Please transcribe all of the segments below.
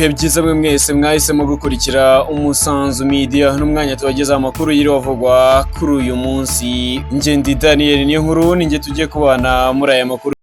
Ibihe byiza mwe mwese mwahisemo gukurikira Umusanzu Media n'umwanya tubageza amakuru y'irivugwa kuri uyu munsi. Nge ndi Daniel niyo nkuru ninge tugiye kubana muri aya makuru.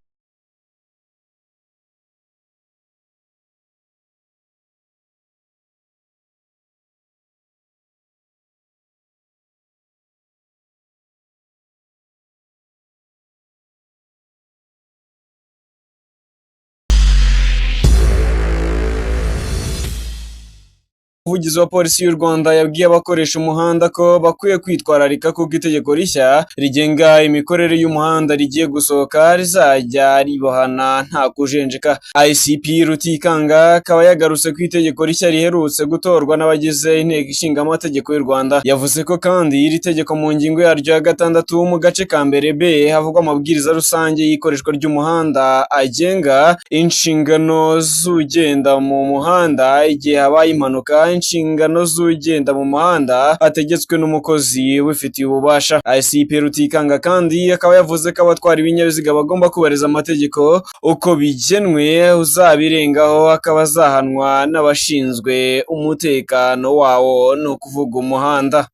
Umuvugizi wa polisi y'u Rwanda yabwiye abakoresha umuhanda ko bakwiye kwitwararika kuko itegeko rishya rigenga imikorere y'umuhanda rigiye gusohoka rizajya ribahana nta kujenjeka. ICP Rutikanga akaba yagarutse ku itegeko rishya riherutse gutorwa n'abagize inteko ishinga amategeko y'u Rwanda. Yavuze ko kandi iri tegeko mu ngingo yaryo ya 6 mu gace ka mbere B havugwa amabwiriza rusange y'ikoreshwa ry'umuhanda agenga inshingano z'ugenda mu muhanda igihe habaye impanuka, inshingano z'ugenda mu muhanda ategetswe n'umukozi ubifitiye ububasha. ICP Rutikanga kandi akaba yavuze ko abatwara ibinyabiziga bagomba kubahiriza amategeko uko bigenwe, uzabirengaho akaba azahanwa n'abashinzwe umutekano wawo, no kuvuga umuhanda.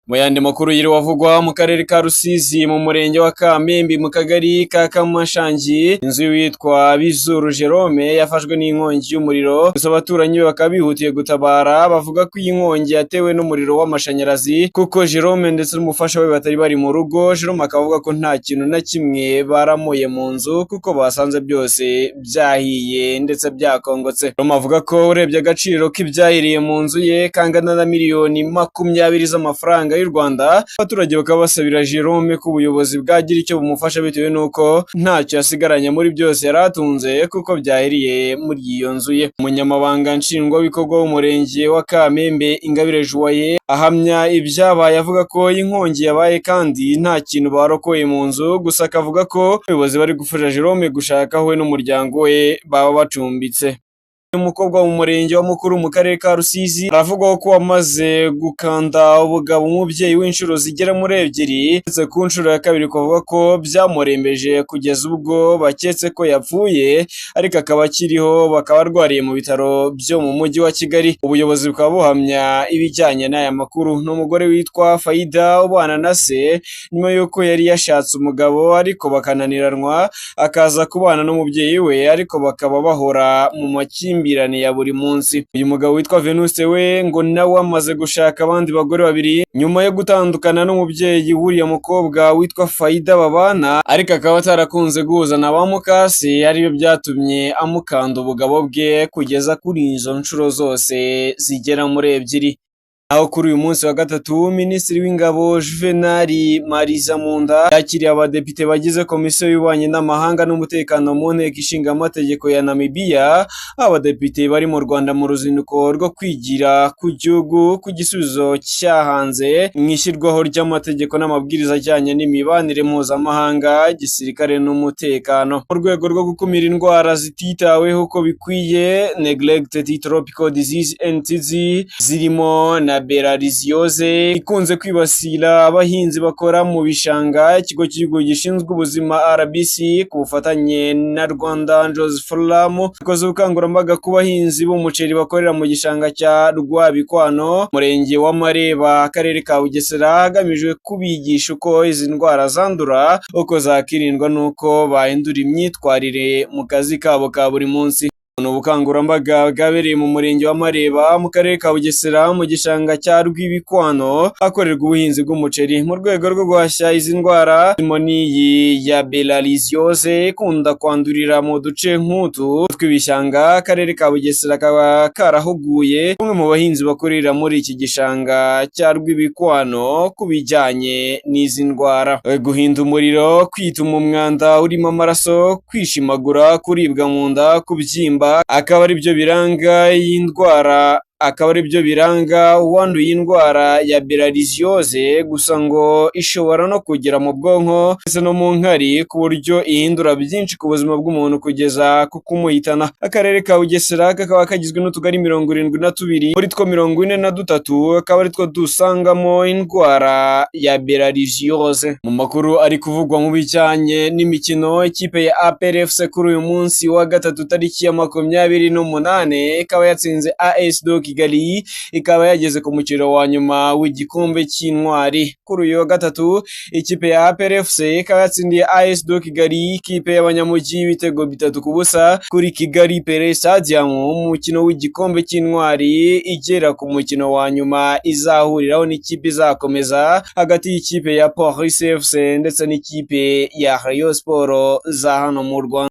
Mu yandi makuru y'irivugwa mu karere ka Rusizi mu murenge wa Kamembe mu kagari ka Kamashangi, inzu witwa Bizuru Jerome yafashwe n'inkongi y'umuriro. Gusa abaturanyi bakaba bihutiye gutabara, bavuga ko iyi nkongi yatewe n'umuriro w'amashanyarazi kuko Jerome ndetse n'umufasha we batari bari mu rugo. Jerome akavuga ko nta kintu na kimwe baramuye mu nzu kuko basanze byose byahiye ndetse byakongotse. Jerome avuga ko urebye agaciro k'ibyahiriye mu nzu ye kangana na miliyoni 20 z'amafaranga y'u Rwanda. Abaturage bakaba basabira Jerome ko ubuyobozi bwagira icyo bumufasha bitewe nuko ntacyo yasigaranye muri byose yaratunze kuko byahiriye muri iyo nzu ye. Umunyamabanga nshingwabikorwa w'umurenge wa Kamembe Ingabire Joye ahamya ibyabaye, avuga ko inkongi yabaye kandi nta kintu barokoye mu nzu, gusa akavuga ko abayobozi bari gufasha Jerome gushaka aho we n'umuryango we baba bacumbitse. Umukobwa mu murenge wa Mukuru mu karere ka Rusizi aravugwaho ko wamaze gukanda ubugabo umubyeyi w'inshuro zigera muri 2, ndetse ku nshuro ya 2 kuvuga ko byamurembeje kugeza ubwo baketse ko yapfuye, ariko akaba akiriho, bakaba arwariye mu bitaro byo mu mujyi wa Kigali. Ubuyobozi bukaba buhamya ibijyanye n'aya makuru. N'umugore witwa Faida ubana na se nyuma y'uko yari yashatse umugabo ariko bakananiranwa, akaza kubana n'umubyeyi we ariko bakaba bahora mu makimbirane ya buri munsi. Uyu mugabo witwa Venuste we ngo nawe amaze gushaka abandi bagore 2 nyuma yo gutandukana n'umubyeyi w'uriya mukobwa witwa Faida babana, ariko akaba atarakunze guhuza na ba mukase, aribyo byatumye amukanda ubugabo bwe kugeza kuri izo nshuro zose zigera muri 2. Aho kuri uyu munsi wa 3 Minisitiri w'Ingabo Juvenal Marizamunda yakiriye abadepite bagize komisiyo y'ububanyi n'amahanga n'umutekano mu nteko ishinga amategeko ya Namibia. Abadepite bari mu Rwanda mu ruzinduko rwo kwigira ku gihugu ku gisubizo cyahanze mu ishyirwaho ry'amategeko n'amabwiriza ajyanye n'imibanire mpuzamahanga, gisirikare n'umutekano mu rwego rwo gukumira indwara zititaweho uko bikwiye, neglected tropical disease NTD, zirimo na Bilharziose ikunze kwibasira abahinzi bakora mu bishanga. Ikigo cy'igihugu gishinzwe ubuzima RBC ku bufatanye na Rwanda Angels Forum ikoze ubukangurambaga ku bahinzi b'umuceri bakorera mu gishanga cya Rwabikwano, murenge wa Mareba, akarere ka Bugesera, hagamijwe kubigisha uko izi ndwara zandura, uko zakirindwa n'uko bahindura imyitwarire mu kazi kabo ka buri munsi. Ubukangurambaga bwabereye mu murenge wa Mareba mu karere ka Bugesera mu gishanga cya Rwibikwano hakorerwa ubuhinzi bw'umuceri mu rwego rwo guhashya izi ndwara. N'iyi ya Bilharziose ikunda kwandurira mu duce nk'utu tw'ibishanga. Akarere ka Bugesera kaba karahuguye bamwe mu bahinzi bakorera muri iki gishanga cya Rwibikwano ku bijyanye n'izi ndwara. Guhinda umuriro, kwituma umwanda urimo amaraso, kwishimagura, kuribwa mu nda, kubyimba akaba ari byo biranga iyi ndwara akaba ari byo biranga uwanduye indwara ya bilharziose, gusa ngo ishobora no kugera mu bwonko ndetse no mu nkari ku buryo ihindura byinshi ku buzima bw'umuntu kugeza ku kumuhitana. Akarere ka Bugesera kakaba kagizwe n'utugari 72, muri two 43 akaba ari two dusangamo indwara ya bilharziose. Mu makuru ari kuvugwa mu bijyanye n'imikino, ikipe ya APR FC kuri uyu munsi wa gatatu tariki ya 28 ikaba yatsinze AS do Kigali, ikaba yageze ku mukino wa nyuma w'igikombe cy'intwari. Kuri uyu wa gatatu ikipe ya APR FC ikaba yatsindiye AS do Kigali, ikipe y'abanyamujyi ibitego 3-0 kuri Kigali Pele Stadium mu mukino w'igikombe cy'intwari, igera ku mukino wa nyuma izahuriraho n'ikipe izakomeza hagati y'ikipe ya Police FC ndetse n'ikipe ya Rayon Sport za hano mu Rwanda.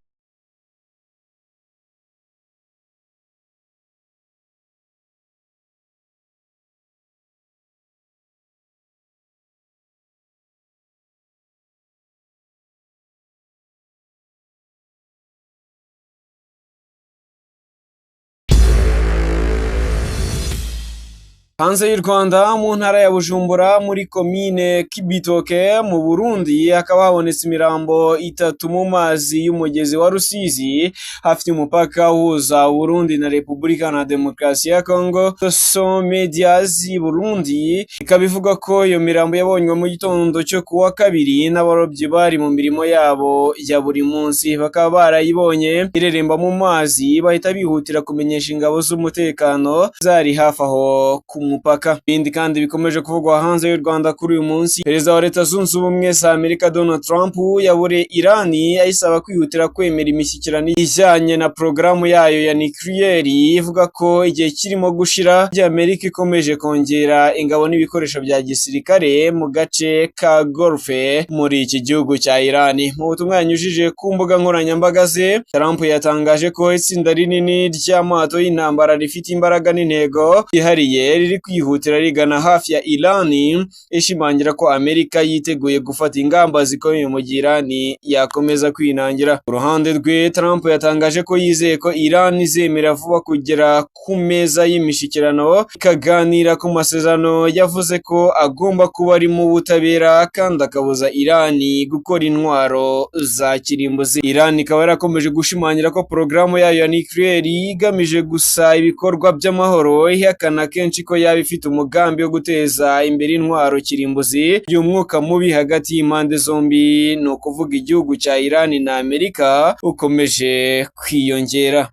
Hanze y'u Rwanda, mu ntara ya Bujumbura muri komine Kibitoke mu Burundi, hakaba habonetse imirambo 3 mu mazi y'umugezi wa Rusizi hafi y'umupaka uhuza Burundi na Repubulika na Demokarasi ya Kongo. So Medias Burundi ikaba ivuga ko iyo mirambo yabonywe mu gitondo cyo kuwa kabiri n'abarobyi bari mu mirimo yabo ya buri munsi, bakaba barayibonye ireremba mu mazi, bahita bihutira kumenyesha ingabo z'umutekano zari hafi aho ku mupaka. Ibindi kandi bikomeje kuvugwa hanze y'u Rwanda kuri uyu munsi, perezida wa Leta Zunze Ubumwe za Amerika Donald Trump yaburiye Irani ayisaba kwihutira kwemera imishyikirano ijyanye na porogaramu yayo ya nucleaire, ivuga ko igihe kirimo gushira Amerika ikomeje kongera ingabo n'ibikoresho bya gisirikare mu gace ka Golfe muri iki gihugu cya Irani. Mu butumwa yanyujije ku mbuga nkoranyambaga ze, Trump yatangaje ko itsinda rinini ry'amato y'intambara rifite imbaraga n'intego yihariye riri kwihutira rigana hafi ya Irani, ishimangira ko Amerika yiteguye gufata ingamba zikomeye mu gihe Irani yakomeza kwinangira. Ku ruhande rwe, Trump yatangaje ko yizeye ko Irani izemera vuba kugera ku meza y'imishikirano ikaganira ku masezerano, yavuze ko agomba kuba ari mu butabera kandi akabuza Irani gukora intwaro za kirimbuzi. Irani ikaba yarakomeje gushimangira ko porogaramu yayo ya nucleaire igamije gusa ibikorwa by'amahoro, ihakana kenshi ko yaba ifite umugambi wo guteza imbere intwaro kirimbuzi y'umwuka mubi hagati y'impande zombi, ni ukuvuga igihugu cya Irani na Amerika, ukomeje kwiyongera.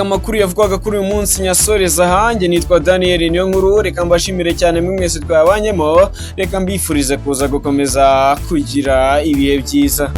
Amakuru yavugwaga kuri uyu munsi nyasoreza hanjye, nitwa Daniel Niyonkuru. Reka mbashimire cyane mwese twabanyemo, reka mbifurize kuza gukomeza kugira ibihe byiza.